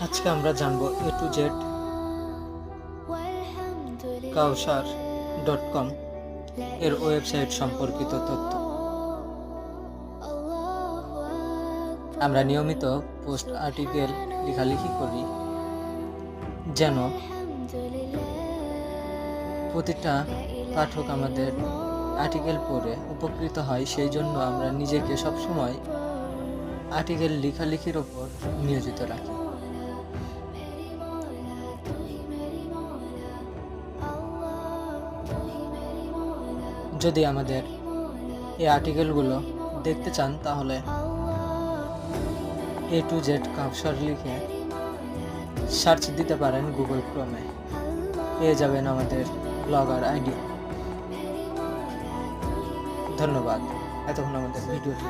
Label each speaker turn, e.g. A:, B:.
A: আজকে আমরা জানবো A to Z kausar.com এর ওয়েবসাইট সম্পর্কিত তথ্য। আমরা নিয়মিত পোস্ট আর্টিকেল লেখালেখি করি যেন প্রতিটা পাঠক আমাদের আর্টিকেল পড়ে উপকৃত হয়। সেই জন্য আমরা নিজেকে সবসময় আর্টিকেল লেখালেখির ওপর নিয়োজিত রাখি। যদি আমাদের এই আর্টিকেলগুলো দেখতে চান তাহলে A to Z কাউসার লিখে সার্চ দিতে পারেন গুগল ক্রোমে, পেয়ে যাবেন আমাদের ব্লগার আইডি। ধন্যবাদ এতক্ষণ আমাদের ভিডিওটি